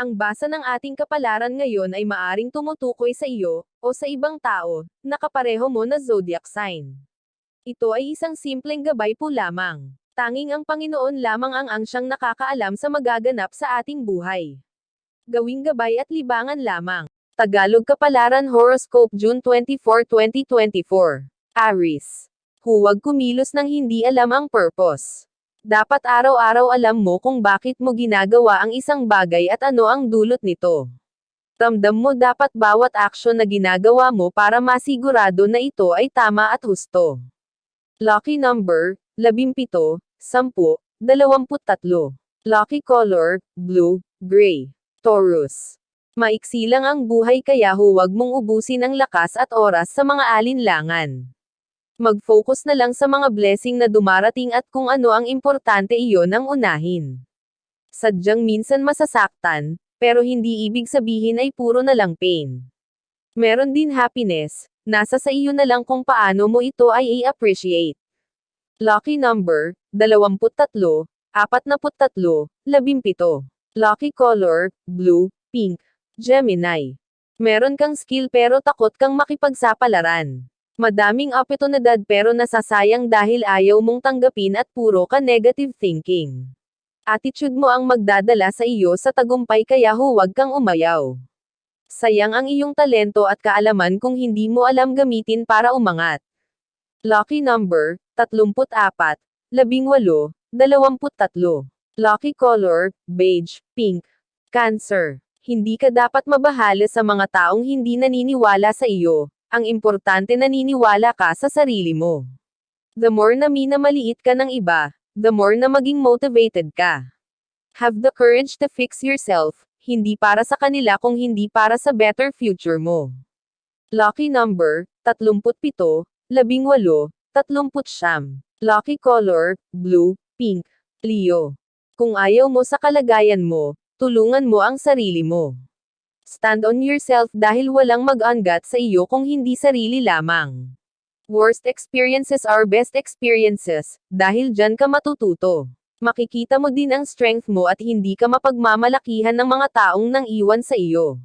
Ang basa ng ating kapalaran ngayon ay maaring tumutukoy sa iyo, o sa ibang tao, na kapareho mo na zodiac sign. Ito ay isang simpleng gabay po lamang. Tanging ang Panginoon lamang ang siyang nakakaalam sa magaganap sa ating buhay. Gawing gabay at libangan lamang. Tagalog Kapalaran Horoscope June 24, 2024. Aries. Huwag kumilos nang hindi alam ang purpose. Dapat araw-araw alam mo kung bakit mo ginagawa ang isang bagay at ano ang dulot nito. Ramdam mo dapat bawat aksyon na ginagawa mo para masigurado na ito ay tama at husto. Lucky number, 17, 10, 23. Lucky color, blue, gray. Taurus. Maiksi lang ang buhay kaya huwag mong ubusin ang lakas at oras sa mga alinlangan. Mag-focus na lang sa mga blessing na dumarating at kung ano ang importante iyon ang unahin. Sadyang minsan masasaktan, pero hindi ibig sabihin ay puro na lang pain. Meron din happiness, nasa sa iyo na lang kung paano mo ito ay i-appreciate. Lucky number, 23, 43, 17. Lucky color, blue, pink. Gemini. Meron kang skill pero takot kang makipagsapalaran. Madaming oportunidad pero nasasayang dahil ayaw mong tanggapin at puro ka negative thinking. Attitude mo ang magdadala sa iyo sa tagumpay kaya huwag kang umayaw. Sayang ang iyong talento at kaalaman kung hindi mo alam gamitin para umangat. Lucky number, 34, 18, 23. Lucky color, beige, pink. Cancer. Hindi ka dapat mabahala sa mga taong hindi naniniwala sa iyo. Ang importante naniniwala ka sa sarili mo. The more na minamaliit ka ng iba, the more na maging motivated ka. Have the courage to fix yourself, hindi para sa kanila kung hindi para sa better future mo. Lucky number, 37, 18, 39. Lucky color, blue, pink. Leo. Kung ayaw mo sa kalagayan mo, tulungan mo ang sarili mo. Stand on yourself dahil walang mag-angat sa iyo kung hindi sarili lamang. Worst experiences are best experiences, dahil dyan ka matututo. Makikita mo din ang strength mo at hindi ka mapagmamalakihan ng mga taong nang iwan sa iyo.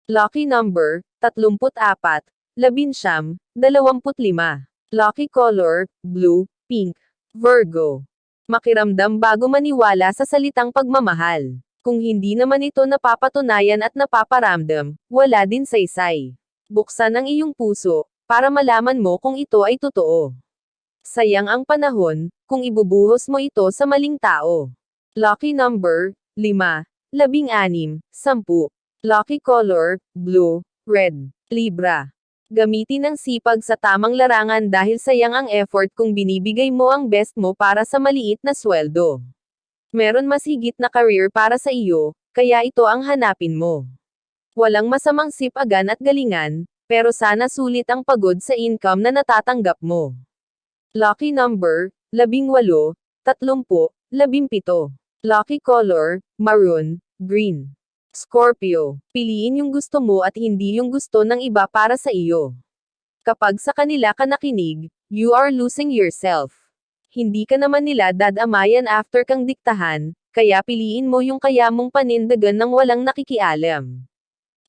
Lucky number, 34, 11, 25. Lucky color, blue, pink. Virgo. Makiramdam bago maniwala sa salitang pagmamahal. Kung hindi naman ito napapatunayan at napaparamdam, wala din saysay. Buksan ang iyong puso, para malaman mo kung ito ay totoo. Sayang ang panahon, kung ibubuhos mo ito sa maling tao. Lucky number, 5, 16, 10. Lucky color, blue, red. Libra. Gamitin ang sipag sa tamang larangan dahil sayang ang effort kung binibigay mo ang best mo para sa maliit na sweldo. Meron mas higit na career para sa iyo, kaya ito ang hanapin mo. Walang masamang sipagan at galingan, pero sana sulit ang pagod sa income na natatanggap mo. Lucky number, 18, 30, 17. Lucky color, maroon, green. Scorpio. Piliin yung gusto mo at hindi yung gusto ng iba para sa iyo. Kapag sa kanila ka nakinig, you are losing yourself. Hindi ka naman nila dadamayan after kang diktahan, kaya piliin mo yung kaya mong panindagan ng walang nakikialam.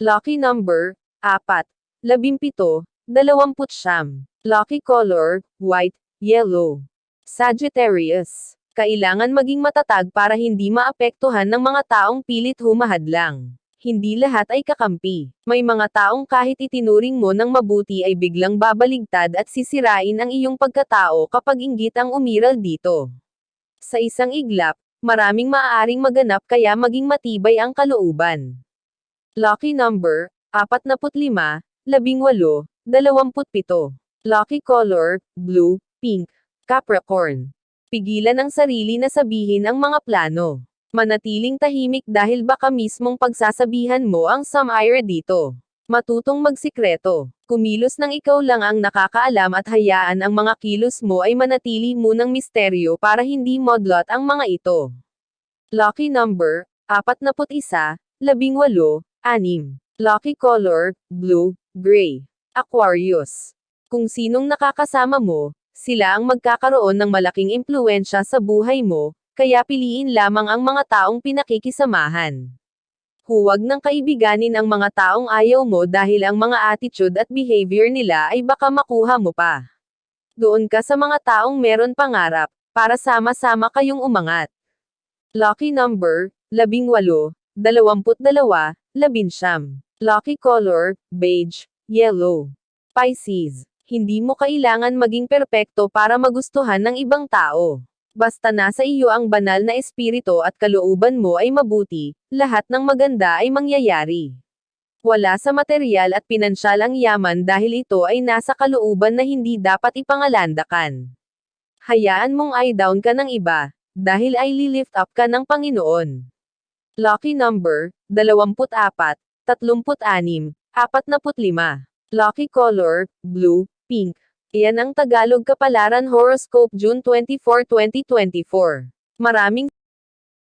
Lucky number, 4, 17, 20. Lucky color, white, yellow. Sagittarius. Kailangan maging matatag para hindi maapektuhan ng mga taong pilit humahadlang. Hindi lahat ay kakampi. May mga taong kahit itinuring mo ng mabuti ay biglang babaligtad at sisirain ang iyong pagkatao kapag inggit ang umiral dito. Sa isang iglap, maraming maaaring maganap kaya maging matibay ang kalooban. Lucky number, 45, 18, 27. Lucky color, blue, pink. Capricorn. Pigilan ang sarili na sabihin ang mga plano. Manatiling tahimik dahil baka mismong pagsasabihan mo ang some-ire dito. Matutong magsikreto. Kumilos ng ikaw lang ang nakakaalam at hayaan ang mga kilos mo ay manatili munang misteryo para hindi modlot ang mga ito. Lucky number, 41, 18, 6. Lucky color, blue, gray. Aquarius. Kung sinong nakakasama mo, sila ang magkakaroon ng malaking impluwensya sa buhay mo, kaya piliin lamang ang mga taong pinakikisamahan. Huwag nang kaibiganin ang mga taong ayaw mo dahil ang mga attitude at behavior nila ay baka makuha mo pa. Doon ka sa mga taong meron pangarap, para sama-sama kayong umangat. Lucky number, 18, 22, 19. Lucky color, beige, yellow. Pisces. Hindi mo kailangan maging perpekto para magustuhan ng ibang tao. Basta nasa iyo ang banal na espiritu at kalooban mo ay mabuti, lahat ng maganda ay mangyayari. Wala sa material at pinansyal ang yaman dahil ito ay nasa kalooban na hindi dapat ipangalandakan. Hayaan mong i-down ka ng iba, dahil ay li-lift up ka ng Panginoon. Lucky number, 24, 36, 45. Lucky color, blue, pink. Iyan ang Tagalog Kapalaran Horoscope June 24, 2024. Maraming